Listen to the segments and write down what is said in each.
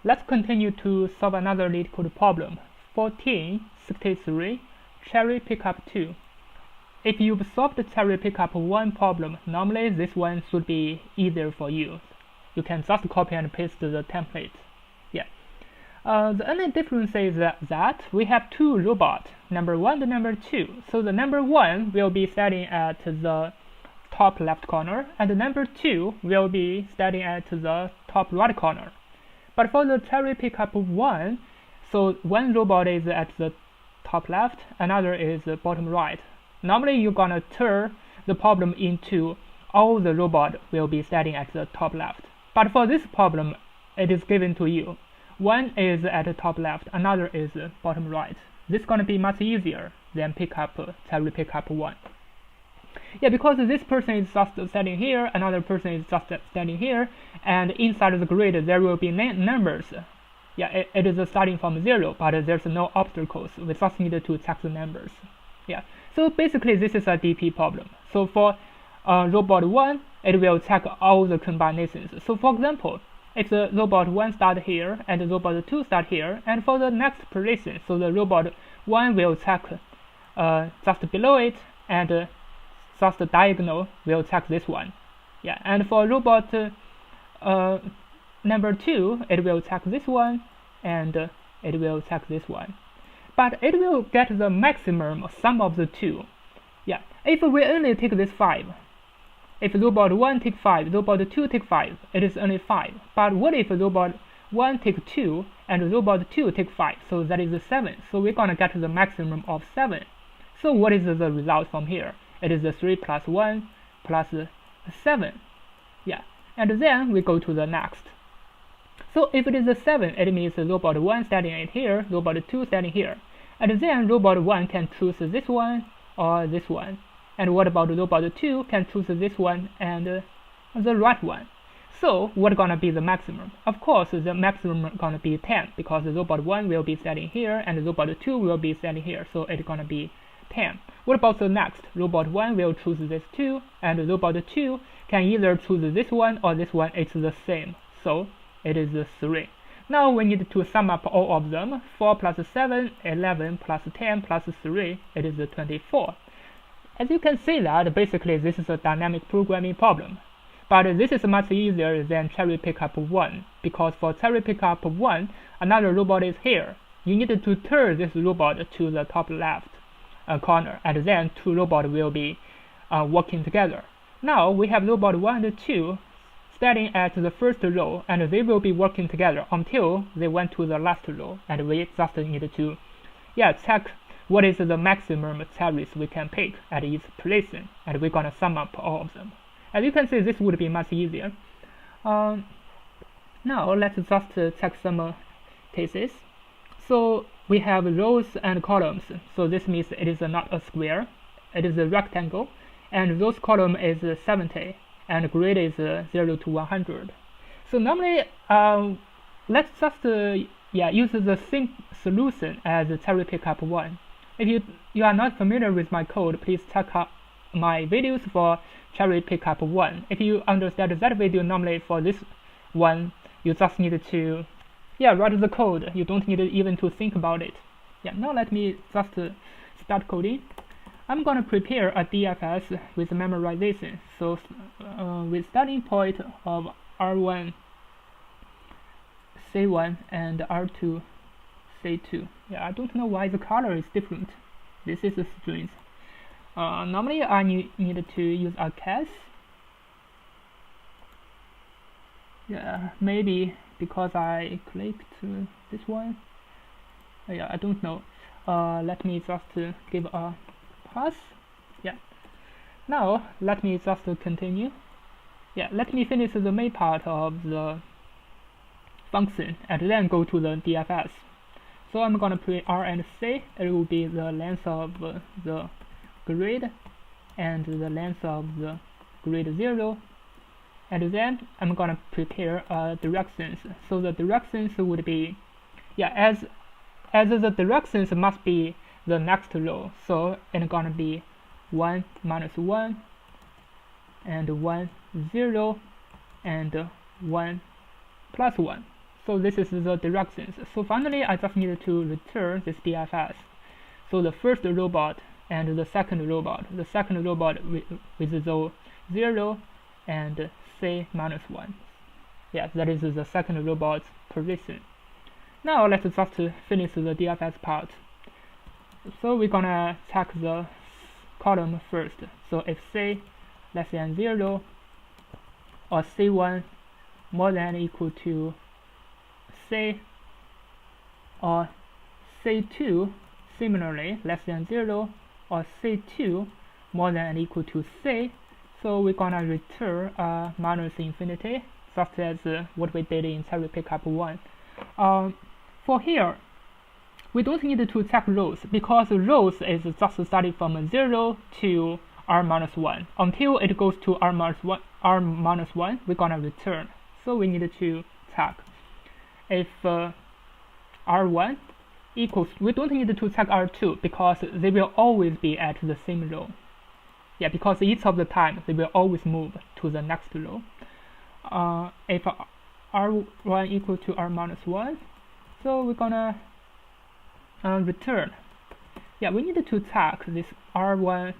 let's continue to solve another Leetcode problem. 1463 cherry pickup 2. If you've solved the cherry pickup 1 problem, normally this one should be easier for you. You can just copy and paste the template. The only difference is that we have two robots, number 1 and number 2. So the number 1 will be standing at the top left corner, and the number 2 will be standing at the top right corner. But for the cherry pickup 1, so one robot is at the top left, another is the bottom right. Normally you're gonna turn the problem into all the robots will be standing at the top left. But for this problem, it is given to you. One is at the top left, another is bottom right. This is gonna be much easier than cherry pickup 1. Yeah, because this person is just standing here, another person is just standing here, and inside the grid there will be numbers. Yeah, it is starting from 0, but there's no obstacles. We just need to check the numbers. Yeah, so basically this is a DP problem. So for robot 1, it will check all the combinations. So for example, if the robot 1 start here and the robot 2 start here, and for the next position, so the robot 1 will check just below it, and just the diagonal will check this one. Yeah, and for robot number 2, it will check this one, and it will check this one. But it will get the maximum sum of the two. Yeah, if we only take this 5, if robot 1 take 5, robot 2 take 5, it is only 5. But what if robot 1 take 2 and robot 2 take 5? So that is 7. So we're gonna get the maximum of 7. So what is the result from here? It is 3 plus 1 plus 7. Yeah, and then we go to the next. So if it is 7, it means robot 1 standing in here, robot 2 standing here. And then robot 1 can choose this one or this one. And what about robot 2 can choose this one and the right one. So what gonna be the maximum? Of course, the maximum gonna be 10, because robot 1 will be standing here and robot 2 will be standing here. So it's gonna be 10. What about the next? Robot 1 will choose this 2, and robot 2 can either choose this one or this one. It's the same. So it is 3. Now we need to sum up all of them. 4 plus 7, 11 plus 10 plus 3, it is 24. As you can see that basically this is a dynamic programming problem. But this is much easier than cherry pickup 1, because for cherry pickup 1, another robot is here. You need to turn this robot to the top left corner, and then two robots will be working together. Now we have robot 1 and 2 standing at the first row, and they will be working together until they went to the last row, and we just need to check what is the maximum cherries we can pick at each position, and we're gonna sum up all of them. As you can see, this would be much easier. Now let's just check some cases. So we have rows and columns. So this means it is not a square, it is a rectangle, and rows column is 70, and grid is 0 to 100. So normally, let's just use the same solution as cherry pickup 1. If you are not familiar with my code, please check out my videos for cherry pickup 1. If you understand that video, normally for this one, you just need to write the code. You don't need even to think about it. Now let me just start coding. I'm gonna prepare a DFS with memorization. So with starting point of R1 C1 and R2 C2. I don't know why the color is different. This is a string. Normally I need to use a case. Maybe because I clicked this one. I don't know. Let me just give a pause. Now let me just continue. Let me finish the main part of the function and then go to the DFS. So I'm gonna put R and C. It will be the length of the grid and the length of the grid 0. And then I'm gonna prepare directions. So the directions would be as the directions must be the next row. So it's gonna be 1 minus 1 and 1 0 and 1 plus 1. So this is the directions. So finally, I just need to return this DFS. So the first robot and the second robot. The second robot with the 0 and C minus 1. Yeah, that is the second robot's position. Now let's just finish the DFS part. So we're gonna check the column first. So if C less than 0 or C1 more than or equal to C, or C2 similarly less than 0 or C2 more than or equal to C, so we're gonna return minus infinity, just as what we did in cherry pickup 1. For here, we don't need to check rows because rows is just starting from 0 to r minus 1. Until it goes to r minus 1, we're gonna return. So we need to check if r1 equals, we don't need to check r2 because they will always be at the same row. Yeah, because each of the time they will always move to the next row. If r1 equal to r minus 1, so we're gonna return. Yeah, we need to check this r1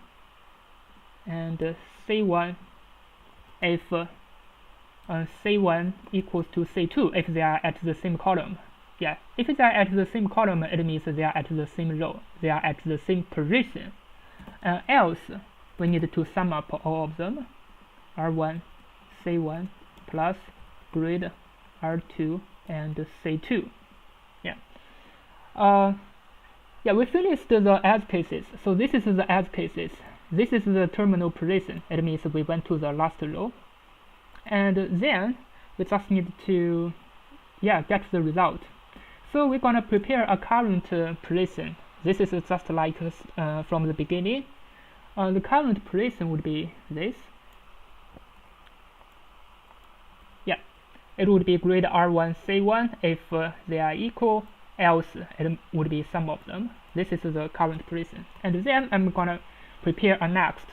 and c1 if c1 equals to c2 if they are at the same column. Yeah, if they are at the same column, it means they are at the same row, they are at the same position. Else, we need to sum up all of them, r1, c1 plus grid r2 and c2. Yeah. Yeah, we finished the edge cases. So this is the edge cases. This is the terminal position. It means we went to the last row. And then we just need to get the result. So we're gonna prepare a current position. This is just like from the beginning. The current position would be this. Yeah, it would be grid r1 c1 if they are equal, else it would be sum of them. This is the current position. And then I'm gonna prepare a next.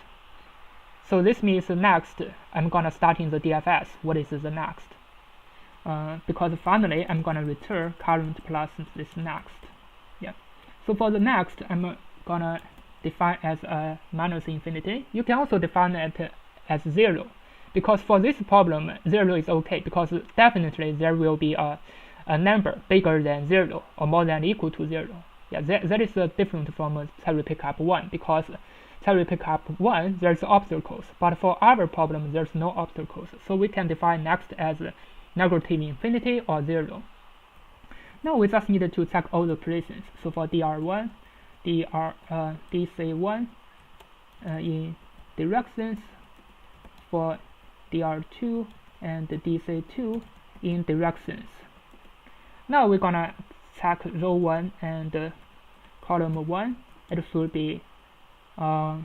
So this means next I'm gonna start in the DFS. What is the next? Because finally I'm gonna return current plus this next. Yeah. So for the next, I'm gonna define as a minus infinity. You can also define it as 0, because for this problem 0 is okay, because definitely there will be a number bigger than 0 or more than or equal to 0. Yeah, that is different from cherry pickup 1, because cherry pickup 1 there's obstacles, but for our problem there's no obstacles, so we can define next as negative infinity or 0. Now we just need to check all the positions. So for dr1, dc1 in directions, for dr2 and dc2 in directions. Now we're gonna check row 1 and column 1. It should be r1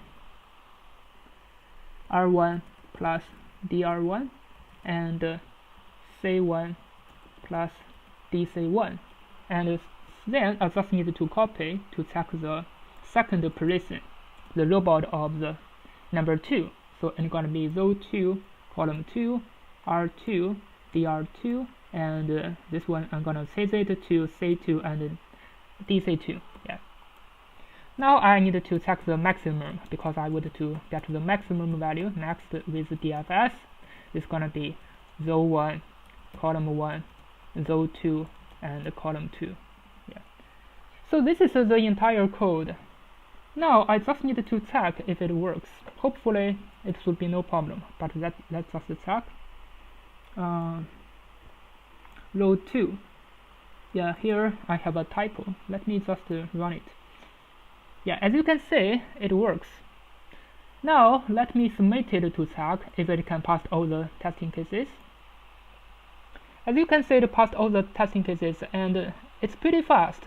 plus dr1 and c1 plus dc1, and then I just need to copy to check the second position, the robot of the number 2. So it's gonna be row 2, column 2, r2, dr2, and this one I'm gonna change it to c2 and dc2. Yeah. Now I need to check the maximum, because I want to get the maximum value next with DFS. It's gonna be row 1, column 1, row 2, and column 2. Yeah. So this is the entire code. Now I just need to check if it works. Hopefully it should be no problem, but let's just check. Row 2. Yeah, here I have a typo. Let me just run it. Yeah, as you can see, it works. Now let me submit it to check if it can pass all the testing cases. As you can see, it passed all the testing cases, and it's pretty fast.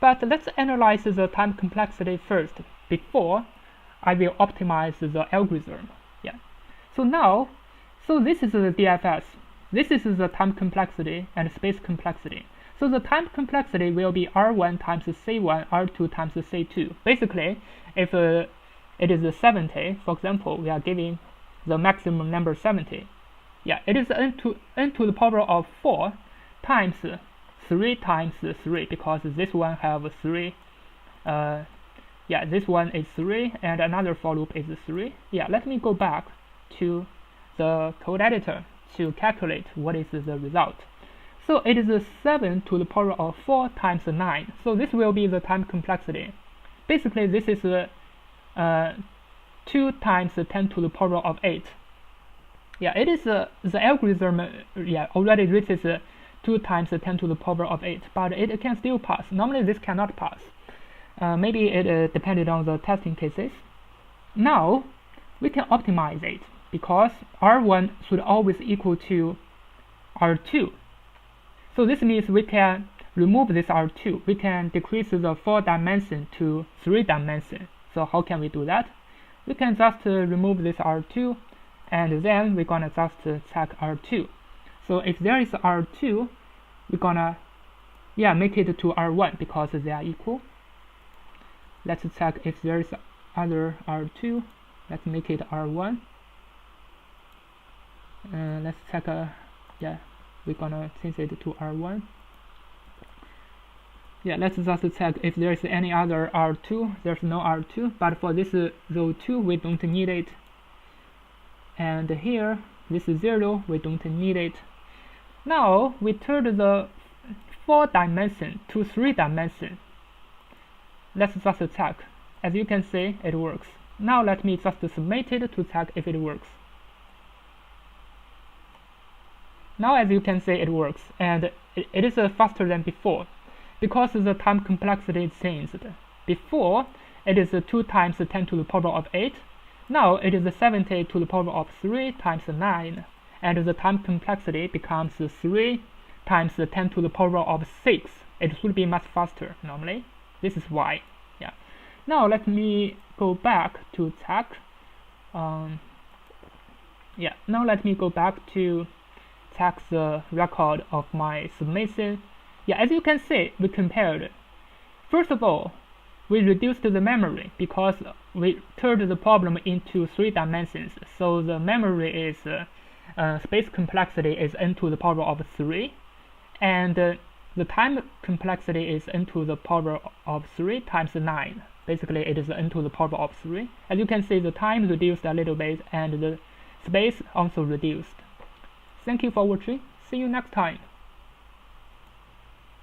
But let's analyze the time complexity first before I will optimize the algorithm. Yeah. So now, this is the DFS. This is the time complexity and space complexity. So the time complexity will be R1 times C1, R2 times C2. Basically, if it is 70, for example, we are giving the maximum number 70. Yeah, it is n to the power of 4, times 3 times 3, because this one have 3. Yeah, this one is 3 and another for loop is 3. Yeah, let me go back to the code editor to calculate what is the result. So it is 7 to the power of 4 times 9. So this will be the time complexity. Basically, this is 2 times 10 to the power of 8. Yeah, it is the algorithm already reaches 2 times 10 to the power of 8, but it can still pass. Normally this cannot pass. Maybe it depended on the testing cases. Now we can optimize it, because R1 should always equal to R2. So this means we can remove this R2. We can decrease the 4 dimension to 3 dimension. So how can we do that? We can just remove this R2, and then we're gonna just check R2. So if there is R2, we're gonna make it to R1 because they are equal. Let's check if there is other R2. Let's make it R1. Let's check. We're gonna change it to R1. Yeah, let's just check if there is any other R2. There's no R2, but for this row 2, we don't need it. And here, this is 0, we don't need it. Now we turn the 4 dimension to 3 dimension. Let's just check. As you can see, it works. Now let me just submit it to check if it works. Now as you can see, it works, and it is faster than before, because the time complexity changed. Before, it is 2 times 10 to the power of 8. Now it is 70 to the power of 3 times 9, and the time complexity becomes 3 times 10 to the power of 6. It should be much faster normally. This is why. Yeah. Now let me go back to check. Now let me go back to check the record of my submission. Yeah, as you can see, we compared. First of all, we reduced the memory because we turned the problem into 3 dimensions. So the memory is space complexity is n to the power of 3, and the time complexity is n to the power of 3 times 9. Basically, it is n to the power of 3. As you can see, the time reduced a little bit, and the space also reduced. Thank you for watching. See you next time.